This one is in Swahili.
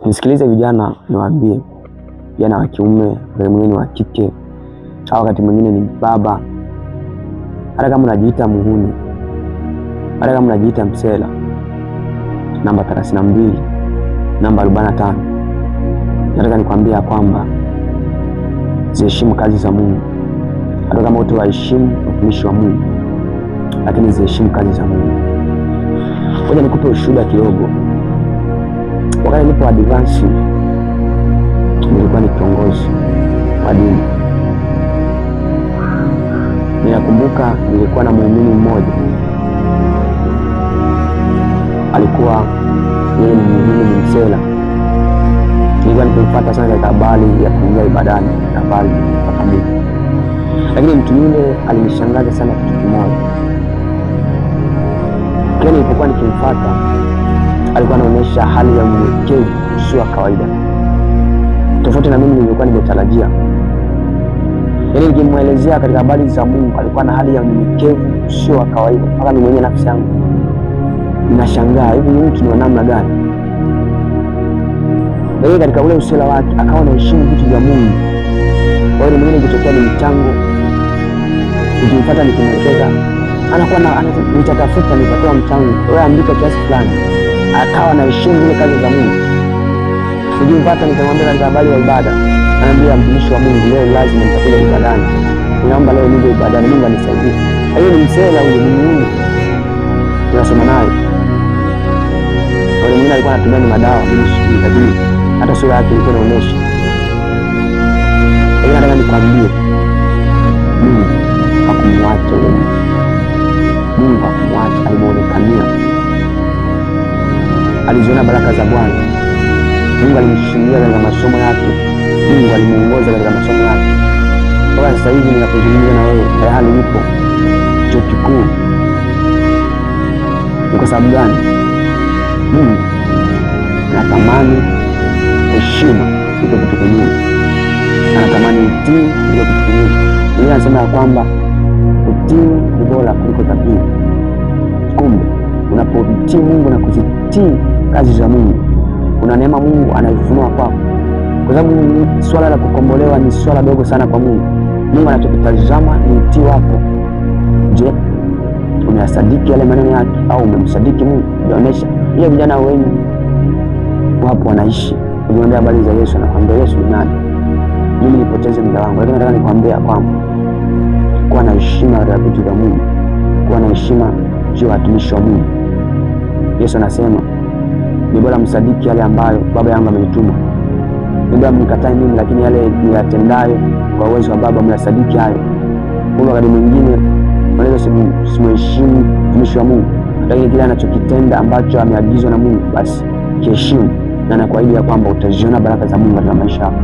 Nisikilize vijana, niwaambie vijana wa kiume, wakati mwingine wa kike, au wakati mwingine ni baba. Hata kama unajiita muhuni, hata kama unajiita msela, namba 32, namba 45, nataka nikwambia kwamba ziheshimu kazi za Mungu. Hata kama utawaheshimu watumishi wa Mungu, lakini ziheshimu kazi za Mungu. Ngoja nikupe ushuhuda kidogo. Wakati nipo advance, nilikuwa ni kiongozi wa dini. Ninakumbuka nilikuwa na muumini mmoja, alikuwa yeye ni muumini, ni msela. Nilikuwa nikimfuata sana katika habari ya kuingia ibadani, habari ya familia. Lakini mtu yule alinishangaza sana kitu kimoja. Kile nilipokuwa nikimfuata, alikuwa anaonyesha hali ya unyenyekevu sio kawaida, tofauti na mimi nilikuwa nimetarajia. Yaani nikimwelezea katika habari za Mungu, alikuwa na hali ya unyenyekevu sio kawaida, mpaka mimi mwenyewe nafsi yangu ninashangaa, hivi ni mtu ni wa namna gani? Na yeye katika ule usela wake akawa anaheshimu vitu vya Mungu. Kwa hiyo mimi nikitokea ni mchango, nikimfuata nikimwelekeza, anakuwa nitatafuta nitatoa mchango, wewe andika kiasi fulani. Akawa anaheshimu zile kazi za Mungu. Nikimpata nikamwambia katika habari ya ibada, anambia mtumishi wa Mungu, leo lazima nitakuja ibadani, ninaomba leo nije ibadani, Mungu anisaidie. Hiyo ni msela huyo, ni Mungu tunasema naye. Wale mwingine alikuwa anatumia madawa, mimi sijui, lakini hata sura yake ilikuwa inaonyesha. Lakini nataka nikwambie, Mungu hakumwacha yule mtu. Mungu hakumwacha, alimuonekania, aliziona baraka za Bwana. Mungu alimshindia katika masomo yake, Mungu alimuongoza katika masomo yake. Kwa sasa hivi ninapozungumza na wewe, tayari nipo chuo kikuu. Ni kwa sababu gani? Mungu anatamani heshima kuliko vitu vingine, anatamani utii kuliko vitu vingine. Yeye anasema ya kwamba utii ni bora kuliko dhabihu. Kumbe unapotii Mungu na kuzitii kazi za Mungu, kuna neema Mungu anaifunua kwako, kwa sababu swala la kukombolewa ni swala dogo sana kwa Mungu. Mungu anachokitazama ni utii wako. Je, umeyasadiki yale maneno yake au umemsadiki Mungu? Inaonyesha ile vijana wengi wapo wanaishi kujiambia habari za Yesu, anakuambia Yesu ni nani? Mimi nipoteze muda wangu. Lakini nataka nikwambia kwamba kuwa na heshima ya vitu vya Mungu, kuwa na heshima juu ya watumishi wa Mungu. Yesu anasema ni bora msadiki yale ambayo Baba yangu amenituma. Ni bora mnikatai mimi, lakini yale niyatendayo kwa uwezo wa Baba mnasadiki hayo. Kuna wakati mwingine unaweza simheshimu mtumishi wa Mungu, lakini kile anachokitenda ambacho ameagizwa na Mungu, basi kiheshimu, na nakuahidi ya kwamba utaziona baraka za Mungu katika maisha yako.